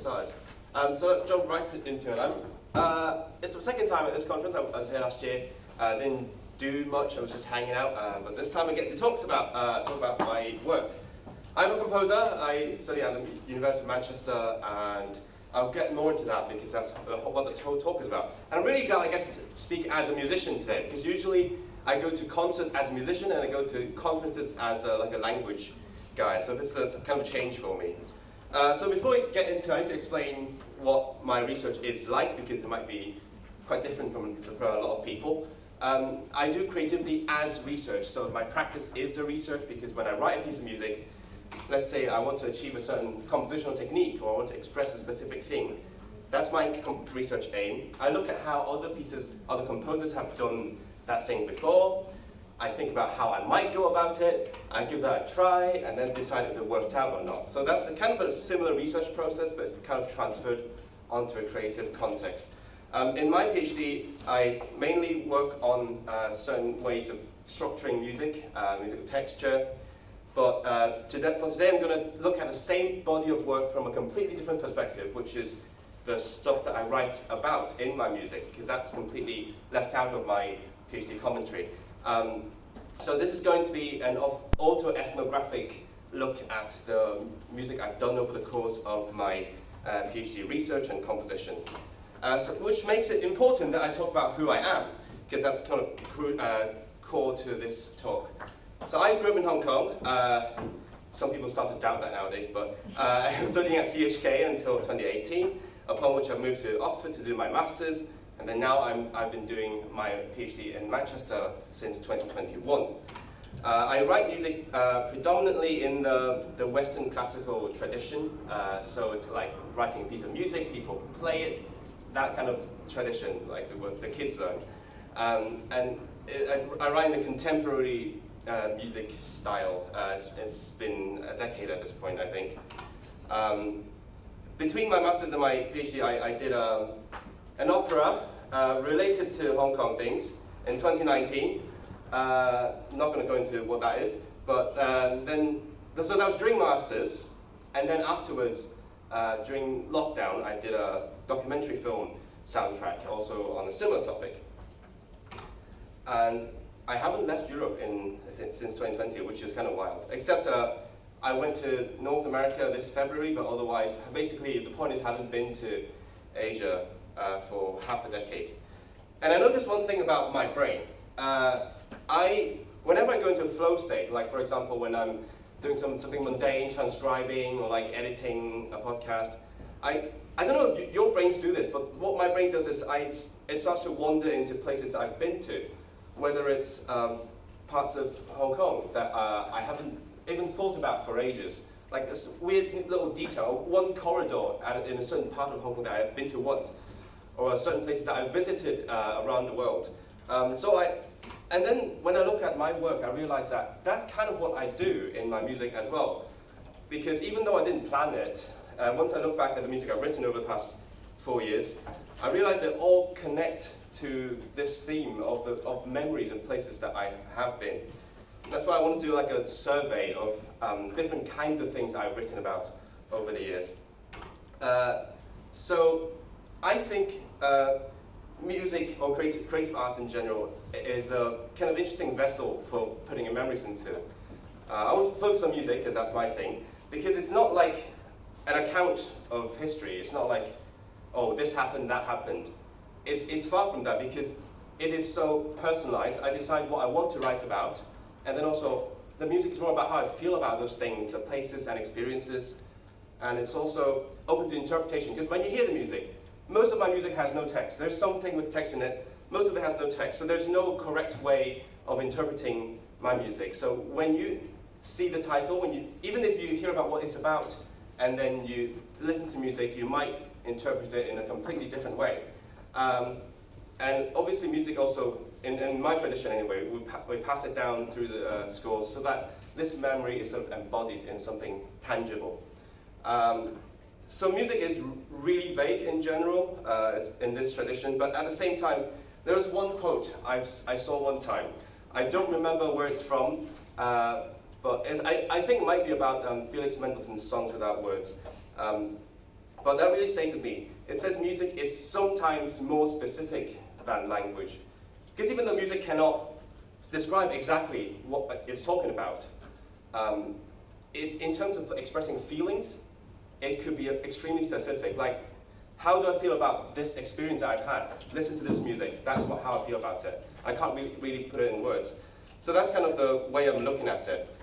started. So let's jump right into it. It's the second time at this conference. I was here last year. Didn't do much. I was just hanging out. But this time I get to talk about my work. I'm a composer. I study at the University of Manchester, and I'll get more into that because that's what the whole talk is about. And I'm really glad I get to speak as a musician today, because usually I go to concerts as a musician and I go to conferences as a language guy. So this is kind of a change for me. So before we get into it, I need to explain what my research is like, because it might be quite different from a lot of people. I do creativity as research, so my practice is the research, because when I write a piece of music, let's say I want to achieve a certain compositional technique, or I want to express a specific thing, that's my research aim. I look at how other composers have done that thing before. I think about how I might go about it, I give that a try, and then decide if it worked out or not. So that's kind of a similar research process, but it's kind of transferred onto a creative context. In my PhD, I mainly work on certain ways of structuring music, musical texture, but for today I'm going to look at the same body of work from a completely different perspective, which is the stuff that I write about in my music, because that's completely left out of my PhD commentary. So this is going to be an auto-ethnographic look at the music I've done over the course of my PhD research and composition, which makes it important that I talk about who I am, because that's kind of core to this talk. So I grew up in Hong Kong. Some people start to doubt that nowadays, but I was studying at CHK until 2018, upon which I moved to Oxford to do my master's, and then now I've been doing my PhD in Manchester since 2021. I write music predominantly in the Western classical tradition, so it's like writing a piece of music, people play it, that kind of tradition, like the kids learn. And I write in the contemporary music style. It's been a decade at this point, I think. Between my master's and my PhD, I did an opera related to Hong Kong things in 2019. Not going to go into what that is, but so that was during master's, and then afterwards, during lockdown, I did a documentary film soundtrack, also on a similar topic. And I haven't left Europe since 2020, which is kind of wild, except I went to North America this February, but otherwise, basically, the point is I haven't been to Asia for half a decade. And I noticed one thing about my brain. Whenever I go into a flow state, like for example, when I'm doing something mundane, transcribing, or like editing a podcast, I don't know if your brains do this, but what my brain does is it starts to wander into places I've been to, whether it's parts of Hong Kong that I haven't even thought about for ages. Like this weird little detail, one corridor in a certain part of Hong Kong that I've been to once, or certain places that I've visited around the world. And then when I look at my work, I realize that that's kind of what I do in my music as well. Because even though I didn't plan it, once I look back at the music I've written over the past 4 years, I realize they all connect to this theme of memories of places that I have been. That's why I want to do like a survey of different kinds of things I've written about over the years. So I think music, or creative art in general, is a kind of interesting vessel for putting your memories into. I will focus on music, because that's my thing, because it's not like an account of history. It's not like, oh, this happened, that happened. It's far from that, because it is so personalized. I decide what I want to write about, and then also the music is more about how I feel about those things, the places and experiences, and it's also open to interpretation, because when you hear the music, most of my music has no text. There's something with text in it, most of it has no text, so there's no correct way of interpreting my music. So when you see the title, even if you hear about what it's about, and then you listen to music, you might interpret it in a completely different way. And obviously music also, in my tradition anyway, we pass it down through the scores so that this memory is sort of embodied in something tangible. So music is really vague in general in this tradition, but at the same time, there was one quote I saw one time. I don't remember where it's from, but I think it might be about Felix Mendelssohn's Songs Without Words. But but that really stayed with me. It says music is sometimes more specific than language. Because even though music cannot describe exactly what it's talking about, in terms of expressing feelings, it could be extremely specific. Like, how do I feel about this experience that I've had? Listen to this music, that's how I feel about it. I can't really put it in words. So that's kind of the way I'm looking at it.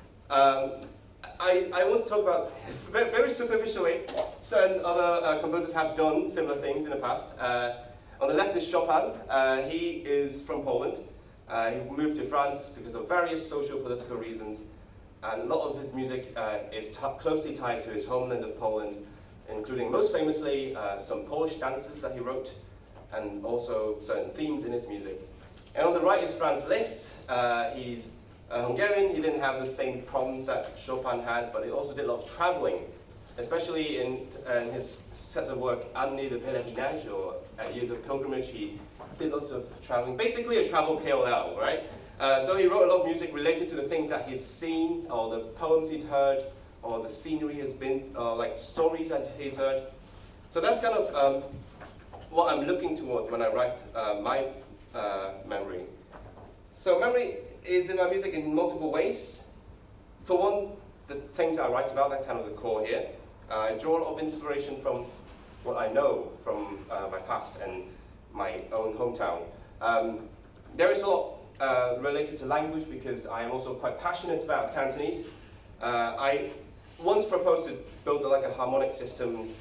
I want to talk about, very superficially, certain other composers have done similar things in the past. On the left is Chopin. He is from Poland. He moved to France because of various social political reasons. And a lot of his music is closely tied to his homeland of Poland, including most famously some Polish dances that he wrote, and also certain themes in his music. And on the right is Franz Liszt. He's Hungarian. He didn't have the same problems that Chopin had, but he also did a lot of traveling, especially in his set of work, Années de Pèlerinage, or Years of Pilgrimage. He did lots of traveling, basically a travel KOL, right? So he wrote a lot of music related to the things that he'd seen, or the poems he'd heard, or the scenery has been, like stories that he's heard. So that's kind of what I'm looking towards when I write my memory. So memory is in my music in multiple ways. For one, the things I write about, that's kind of the core here. I draw a lot of inspiration from what I know from my past and my own hometown. There is a lot related to language because I am also quite passionate about Cantonese. I once proposed to build like a harmonic system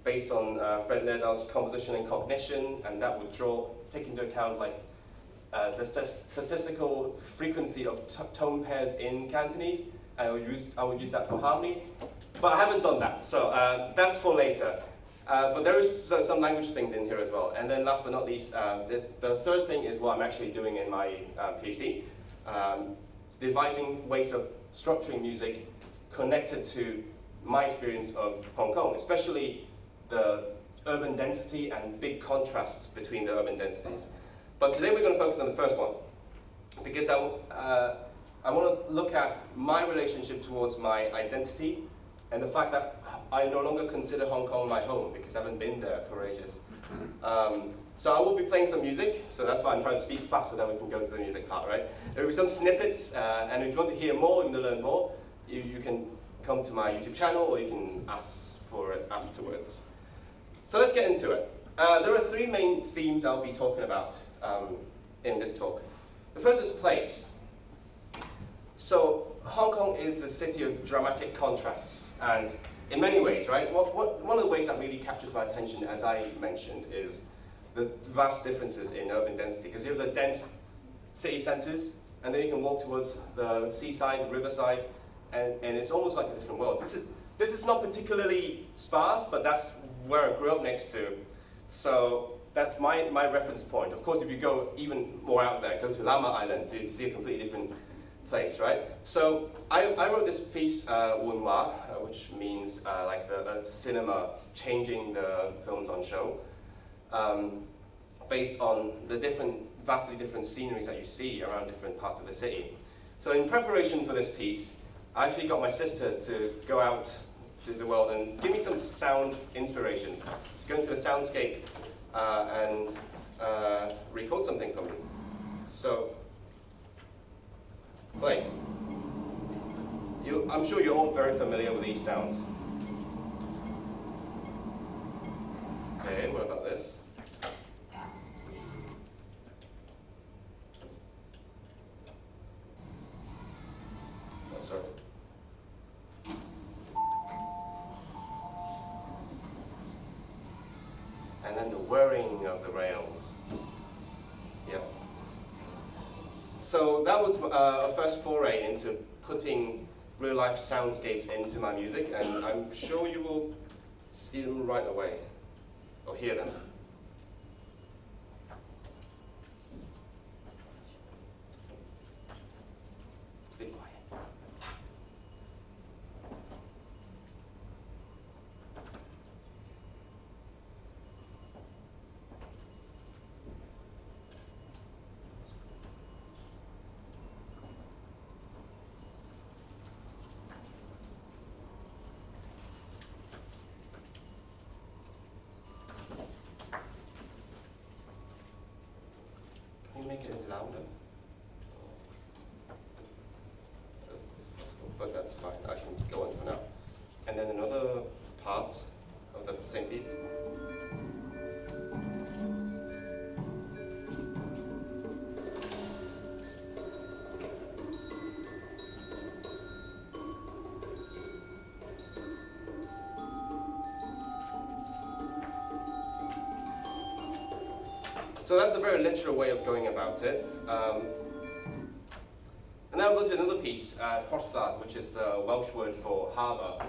based on Fred Lairdale's composition and cognition, and that would take into account like the statistical frequency of tone pairs in Cantonese. I would use that for harmony, but I haven't done that, so that's for later. But there is some language things in here as well. And then last but not least, the third thing is what I'm actually doing in my PhD, devising ways of structuring music connected to my experience of Hong Kong, especially the urban density and big contrasts between the urban densities. But today we're going to focus on the first one, because I want to look at my relationship towards my identity and the fact that I no longer consider Hong Kong my home because I haven't been there for ages. So I will be playing some music, so that's why I'm trying to speak fast so that we can go to the music part, right? There will be some snippets, and if you want to hear more, you want to learn more, you can come to my YouTube channel or you can ask for it afterwards. So let's get into it. There are three main themes I'll be talking about in this talk. The first is place. So Hong Kong is a city of dramatic contrasts, and in many ways, right? One of the ways that really captures my attention, as I mentioned, is the vast differences in urban density. Because you have the dense city centres, and then you can walk towards the seaside, the riverside, and it's almost like a different world. This is not particularly sparse, but that's where I grew up next to. So that's my reference point. Of course, if you go even more out there, go to Lama Island, you see a completely different place, right? So I wrote this piece, Wunhua, which means like the cinema changing the films on show, based on the vastly different sceneries that you see around different parts of the city. So in preparation for this piece, I actually got my sister to go out to the world and give me some sound inspirations. Go into a soundscape and record something for me. So, play. I'm sure you're all very familiar with these sounds. Okay, what about this? Oh, sorry. And then the whirring of the rails. Yeah. So that was a first foray into putting real-life soundscapes into my music, and I'm sure you will see them right away, or hear them. Be quiet. louder? But that's fine, I can go on for now. And then another part of the same piece. So that's a very literal way of going about it. And now we'll go to another piece, Porthladd, which is the Welsh word for harbour,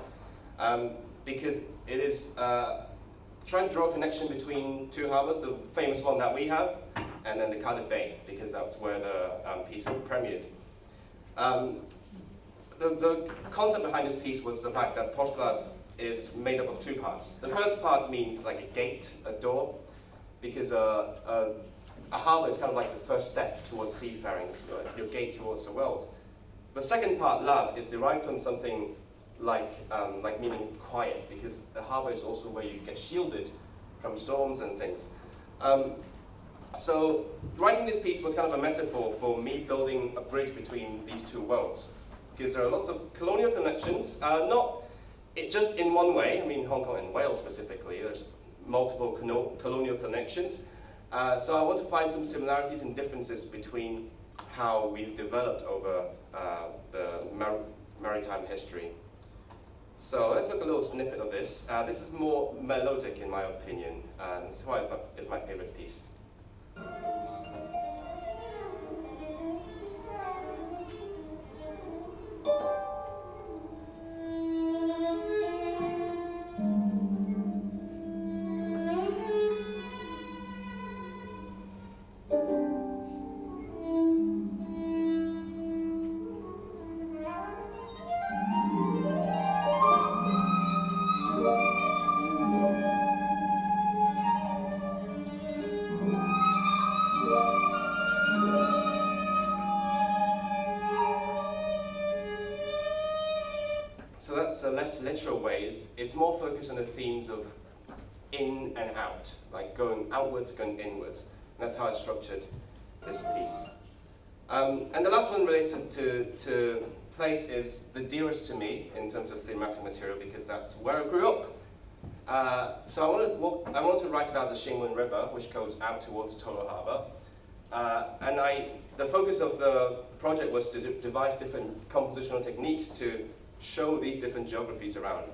because it is trying to draw a connection between two harbours, the famous one that we have, and then the Cardiff Bay, because that's where the piece was premiered. The concept behind this piece was the fact that Porthladd is made up of two parts. The first part means like a gate, a door, because a harbour is kind of like the first step towards seafaring, your gate towards the world. The second part, lad, is derived from something like meaning quiet, because the harbour is also where you get shielded from storms and things. So writing this piece was kind of a metaphor for me building a bridge between these two worlds, because there are lots of colonial connections, not just in one way. I mean, Hong Kong and Wales specifically, there's multiple colonial connections. So I want to find some similarities and differences between how we've developed over the maritime history. So let's look at a little snippet of this. This is more melodic in my opinion, and that's why it's my favorite piece. So that's a less literal way. It's more focused on the themes of in and out, like going outwards, going inwards. And that's how I structured this piece. And the last one related to place is the dearest to me in terms of thematic material, because that's where I grew up. So I wanted to write about the Shingwen River, which goes out towards Tolo Harbour. And the focus of the project was to devise different compositional techniques to show these different geographies around.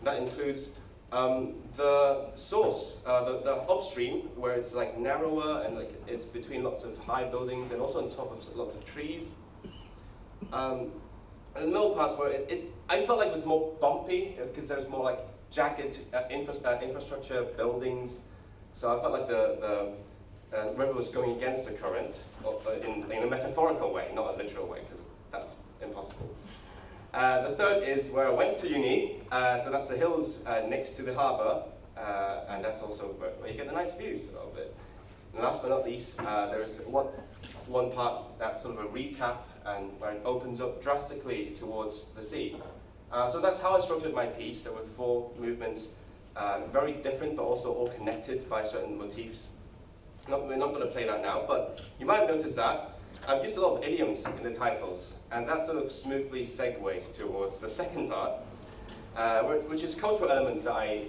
That includes the source, the upstream, where it's like narrower and like it's between lots of high buildings and also on top of lots of trees. And the middle parts where I felt like it was more bumpy, because there was more like jagged infrastructure, buildings. So I felt like the river was going against the current in a metaphorical way, not a literal way, because that's impossible. The third is where I went to uni, so that's the hills next to the harbour, and that's also where you get the nice views of it. And last but not least, there is one part that's sort of a recap, and where it opens up drastically towards the sea. So that's how I structured my piece. There were 4 movements, very different but also all connected by certain motifs. We're not going to play that now, but you might have noticed that I've used a lot of idioms in the titles, and that sort of smoothly segues towards the second part, which is cultural elements that I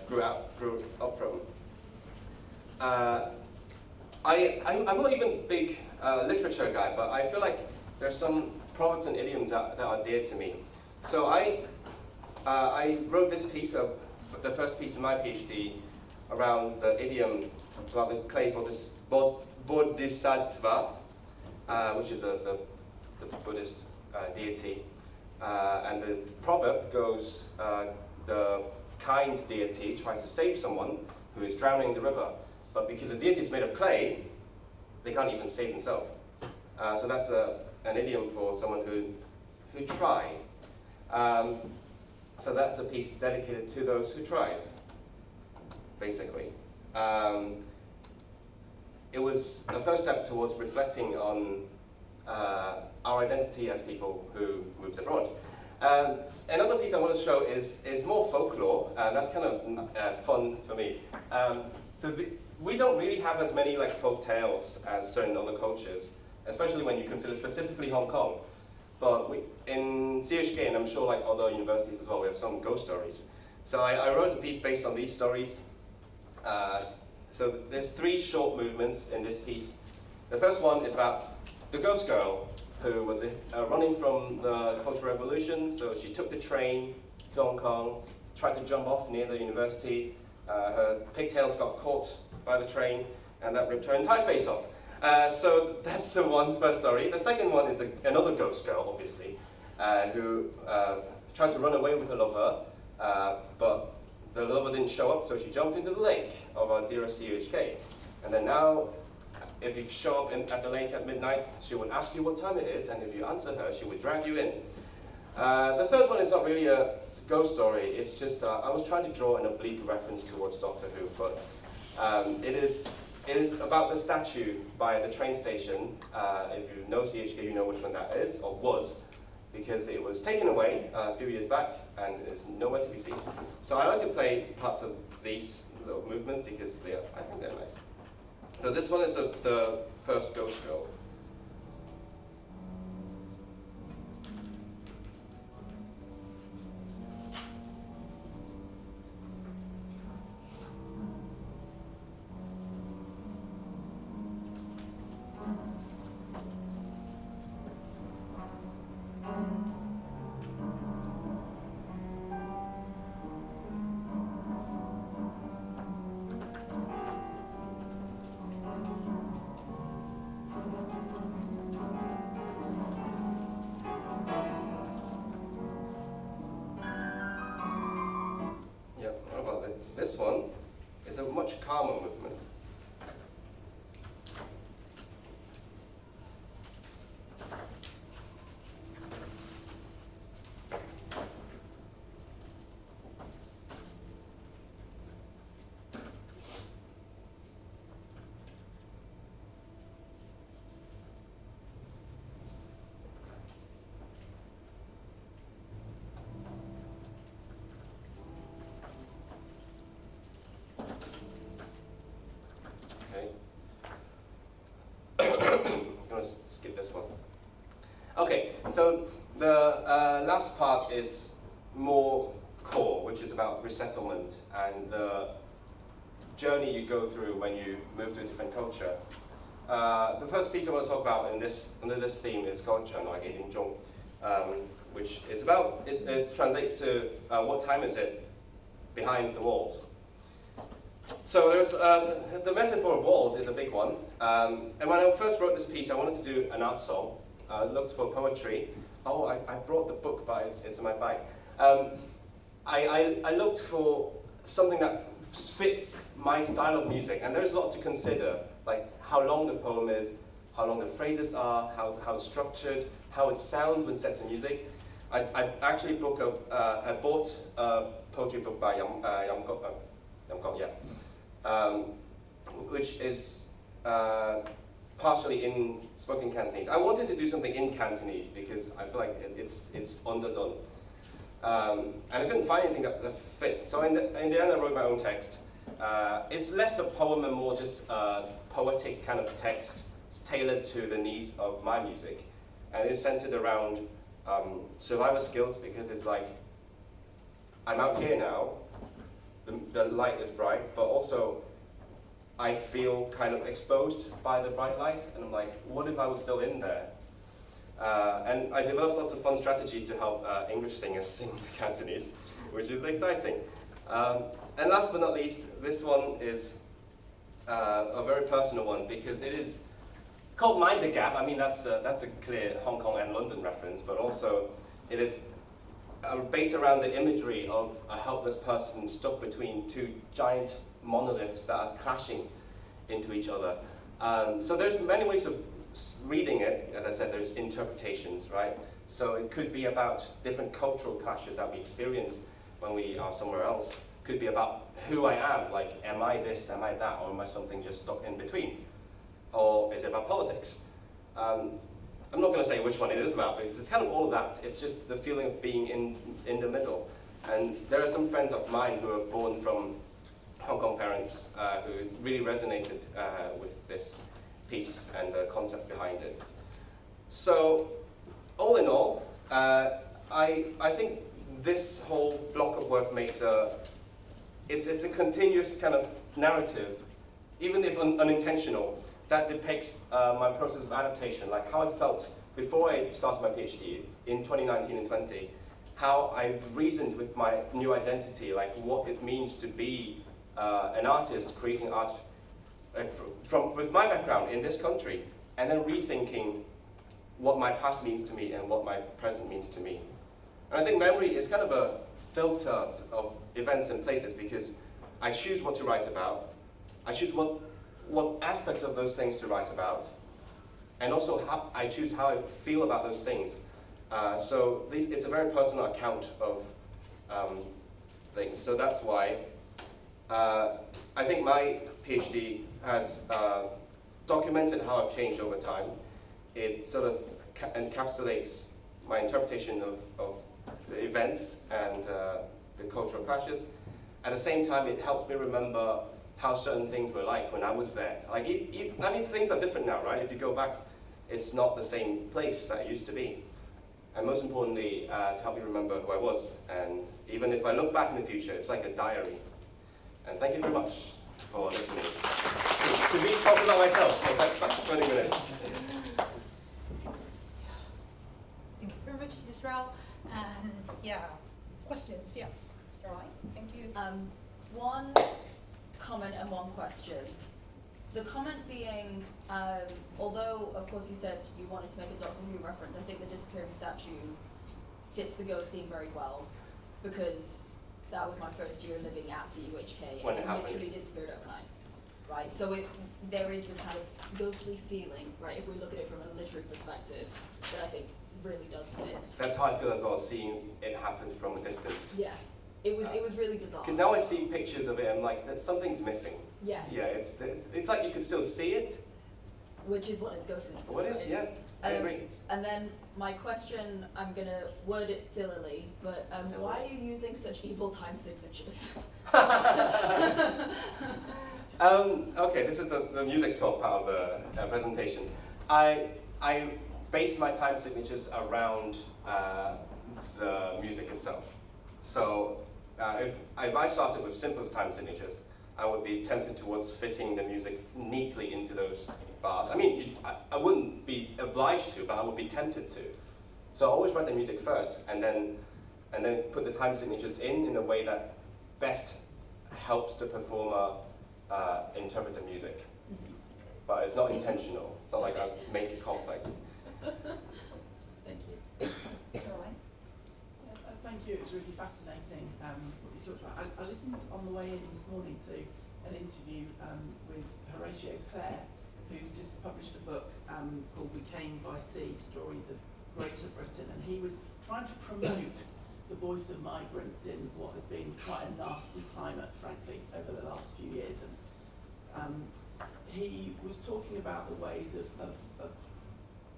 grew up from. I'm not even a big literature guy, but I feel like there's some proverbs and idioms that are dear to me. So I wrote this piece, the first piece of my PhD, around the idiom about the clay bodhisattva, which is the Buddhist deity. And the proverb goes, the kind deity tries to save someone who is drowning in the river, but because the deity is made of clay, they can't even save themselves. So that's an idiom for someone who tried. So that's a piece dedicated to those who tried, basically. It was a first step towards reflecting on our identity as people who moved abroad. Another piece I want to show is more folklore, and that's kind of fun for me. We don't really have as many like folk tales as certain other cultures, especially when you consider specifically Hong Kong. But in CHK, and I'm sure like other universities as well, we have some ghost stories. So I wrote a piece based on these stories. So there's 3 short movements in this piece. The first one is about the ghost girl who was running from the Cultural Revolution. So she took the train to Hong Kong, tried to jump off near the university. Her pigtails got caught by the train, and that ripped her entire face off. So that's the first story. The second one is another ghost girl, obviously, who tried to run away with her lover, but the lover didn't show up, so she jumped into the lake of our dearest CHK. And then now, if you show up at the lake at midnight, she would ask you what time it is, and if you answer her, she would drag you in. The third one is not really a ghost story, it's just, I was trying to draw an oblique reference towards Doctor Who, but it is about the statue by the train station. If you know CHK, you know which one that is, or was, because it was taken away a few years back and is nowhere to be seen. So I like to play parts of these little movement because I think they're nice. So this one is the first ghost girl. This one is a much calmer movement. Skip this one. Okay, so the last part is more core, which is about resettlement and the journey you go through when you move to a different culture. The first piece I want to talk about under this theme is Gongchen or Zhong, which is about, it translates to what time is it behind the walls. So there's the metaphor of walls is a big one. And when I first wrote this piece, I wanted to do an art song. I looked for poetry. Oh, I brought the book, but it's in my bag. I looked for something that fits my style of music, and there's a lot to consider, like how long the poem is, how long the phrases are, how it's structured, how it sounds when set to music. I actually bought a poetry book by which is partially in spoken Cantonese. I wanted to do something in Cantonese because I feel like it's underdone. And I couldn't find anything that fit. So in the end I wrote my own text. It's less a poem and more just a poetic kind of text. It's tailored to the needs of my music. And it's centered around survivor skills because it's like, I'm out here now, the light is bright, but also I feel kind of exposed by the bright light, and I'm like, what if I was still in there? And I developed lots of fun strategies to help English singers sing Cantonese, which is exciting. And last but not least, this one is a very personal one because it is called Mind the Gap. I mean, that's a clear Hong Kong and London reference, but also it is based around the imagery of a helpless person stuck between two giant monoliths that are clashing into each other. So there's many ways of reading it. As I said, there's interpretations, right? So it could be about different cultural clashes that we experience when we are somewhere else. Could be about who I am, like am I this, am I that, or am I something just stuck in between? Or is it about politics? I'm not going to say which one it is about, because it's kind of all of that. It's just the feeling of being in the middle. And there are some friends of mine who are born from Hong Kong parents who really resonated with this piece and the concept behind it. So, all in all, I think this whole block of work makes it's a continuous kind of narrative, even if unintentional, that depicts my process of adaptation, like how I felt before I started my PhD in 2019 and 20, how I've reasoned with my new identity, like what it means to be an artist creating art with my background in this country, and then rethinking what my past means to me and what my present means to me. And I think memory is kind of a filter of events and places, because I choose what to write about, I choose what aspects of those things to write about, and also I choose how I feel about those things. So it's a very personal account of things. So that's why I think my PhD has documented how I've changed over time. It sort of encapsulates my interpretation of the events and the cultural clashes. At the same time, it helps me remember how certain things were like when I was there. Like, that means things are different now, right? If you go back, it's not the same place that it used to be. And most importantly, to help me remember who I was. And even if I look back in the future, it's like a diary. And thank you very much for listening to me talk about myself for about 20 minutes. Thank you very much, Israel. And yeah, questions? Yeah, Caroline, thank you. One comment and one question. The comment being, although of course you said you wanted to make a Doctor Who reference, I think the disappearing statue fits the ghost theme very well, because that was my first year living at CUHK, When and it it literally disappeared overnight, right? So there is this kind of ghostly feeling, right, if we look at it from a literary perspective, that I think really does fit. That's how I feel as well, seeing it happen from a distance. Yes. It was really bizarre. Because now I see pictures of it, I'm like, something's missing. Yes. Yeah, it's like you can still see it. Which is what it's ghosting. What is? Yeah, I agree. And then my question, I'm gonna word it sillily, but why are you using such evil time signatures? Okay, this is the music talk part of the presentation. I base my time signatures around the music itself. So if I started with simple time signatures, I would be tempted towards fitting the music neatly into those bars. I mean, I wouldn't be obliged to, but I would be tempted to. So I always write the music first, and then put the time signatures in a way that best helps the performer interpret the music. Mm-hmm. But it's not intentional. It's not like I make it complex. Thank you. Caroline? Thank you. It was really fascinating what you talked about. I listened on the way in this morning to an interview with Horatio Clare, who's just published a book called We Came by Sea, Stories of Greater Britain, and he was trying to promote the voice of migrants in what has been quite a nasty climate, frankly, over the last few years. And he was talking about the ways of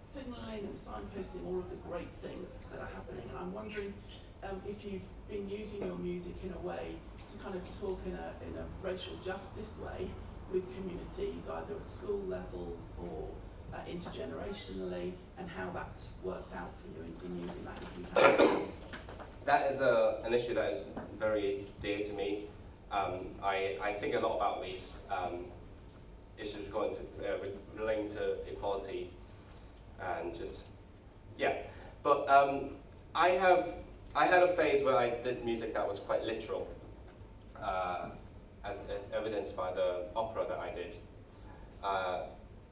signalling and signposting all of the great things that are happening. And I'm wondering if you've been using your music in a way to kind of talk in a racial justice way with communities, either at school levels or intergenerationally, and how that's worked out for you in using that, if you have. That is an issue that is very dear to me. I think a lot about these issues relating to equality and just, yeah. But I had a phase where I did music that was quite literal, as evidenced by the opera that I did.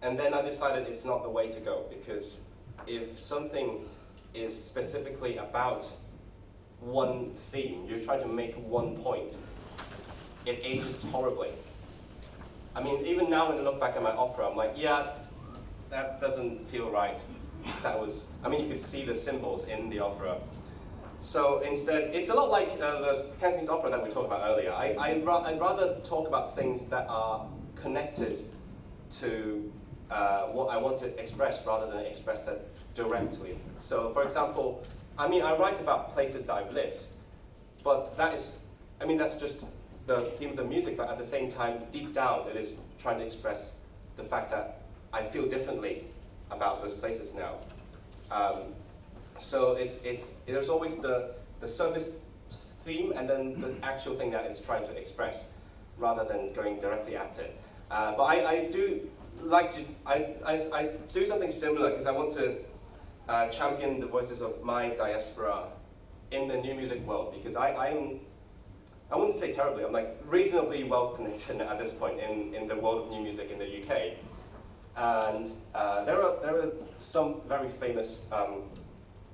And then I decided it's not the way to go, because if something is specifically about one theme, you're trying to make one point, it ages horribly. I mean, even now when I look back at my opera, I'm like, yeah, that doesn't feel right. I mean, you could see the symbols in the opera. So instead, it's a lot like the Cantonese opera that we talked about earlier. I'd rather talk about things that are connected to what I want to express rather than express that directly. So for example, I write about places I've lived, but that's just the theme of the music, but at the same time, deep down, it is trying to express the fact that I feel differently about those places now. So there's always the surface theme and then the actual thing that it's trying to express, rather than going directly at it. But I do like to, I do something similar because I want to champion the voices of my diaspora in the new music world, because I wouldn't say terribly, I'm like reasonably well connected at this point in the world of new music in the UK. And there are some very famous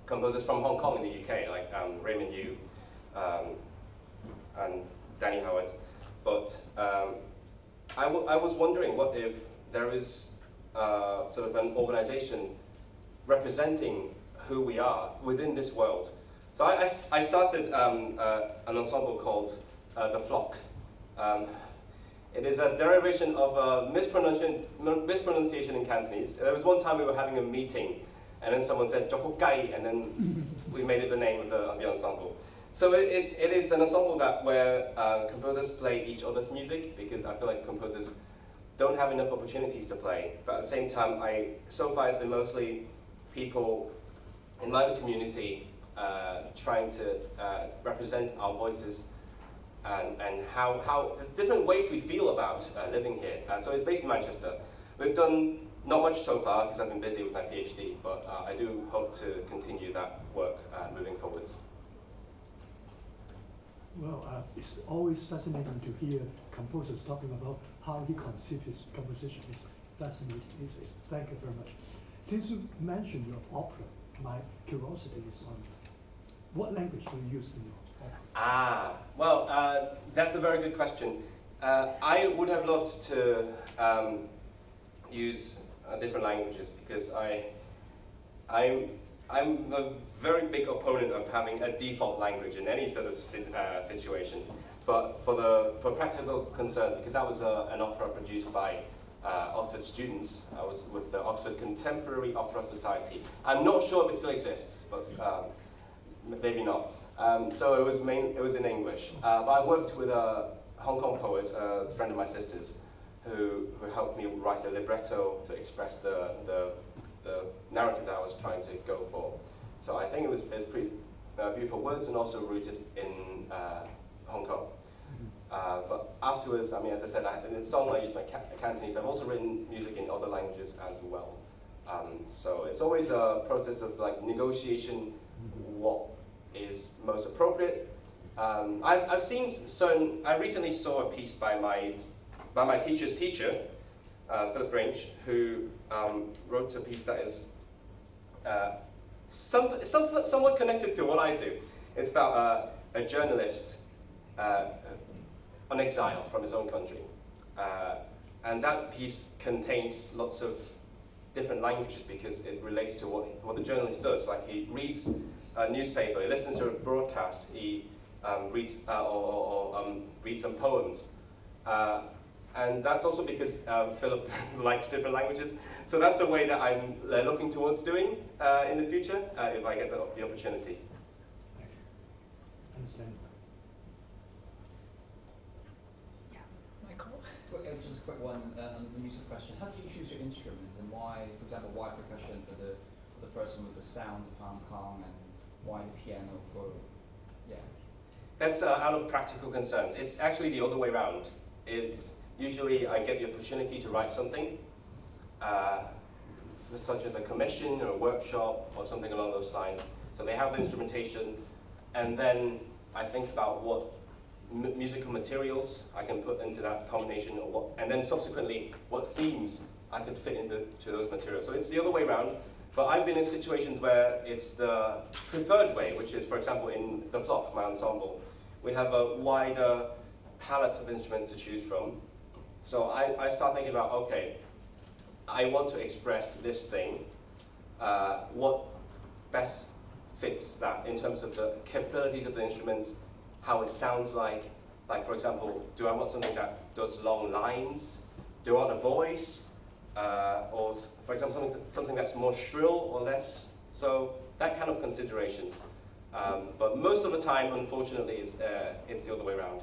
composers from Hong Kong in the UK, like Raymond Yu and Danny Howard. But I was wondering what if there is sort of an organization representing who we are within this world. So I started an ensemble called The Flock. It is a derivation of mispronunciation in Cantonese. There was one time we were having a meeting, and then someone said "Jokokai," and then we made it the name of the ensemble. So it is an ensemble where composers play each other's music, because I feel like composers don't have enough opportunities to play. But at the same time, so far it's been mostly people in my community trying to represent our voices and how the different ways we feel about living here. And so it's based in Manchester. We've done not much so far because I've been busy with my PhD, but I do hope to continue that work moving forwards. Well, it's always fascinating to hear composers talking about how he conceived his composition. It's fascinating. Thank you very much. Since you mentioned your opera, my curiosity is on what language do you use in your opera? Well, that's a very good question. I would have loved to use different languages, because I'm a very big opponent of having a default language in any sort of situation. But for practical concerns, because that was an opera produced by Oxford students. I was with the Oxford Contemporary Opera Society. I'm not sure if it still exists, but maybe not. So it was in English. But I worked with a Hong Kong poet, a friend of my sister's, who helped me write a libretto to express the narrative that I was trying to go for. So I think it was pretty beautiful words, and also rooted in Hong Kong. But afterwards, as I said, in the song I use my Cantonese. I've also written music in other languages as well. So it's always a process of negotiation, what is most appropriate. I've seen certain. I recently saw a piece by my teacher's teacher, Philip Range, who wrote a piece that is somewhat connected to what I do. It's about a journalist on exile from his own country. And that piece contains lots of different languages, because it relates to what the journalist does. Like, he reads a newspaper, he listens to a broadcast, he reads reads some poems. And that's also because Philip likes different languages. So that's the way that I'm looking towards doing in the future, if I get the opportunity. Thank you. Understandable. Michael? Just a quick one on the music question. How do you choose your instrument, and why, for example, why percussion for the first one with the sounds, palm, and why the piano for, yeah? That's out of practical concerns. It's actually the other way around. It's usually I get the opportunity to write something, such as a commission or a workshop or something along those lines. So they have the instrumentation, and then I think about what musical materials I can put into that combination, and then subsequently what themes I could fit into those materials. So it's the other way around. But I've been in situations where it's the preferred way, which is, for example, in The Flock, my ensemble, we have a wider palette of instruments to choose from. So I start thinking about, okay, I want to express this thing. What best fits that in terms of the capabilities of the instruments, how it sounds like. Like, for example, do I want something that does long lines? Do I want a voice? or for example something that's more shrill or less. So that kind of considerations. But most of the time, unfortunately, it's the other way around.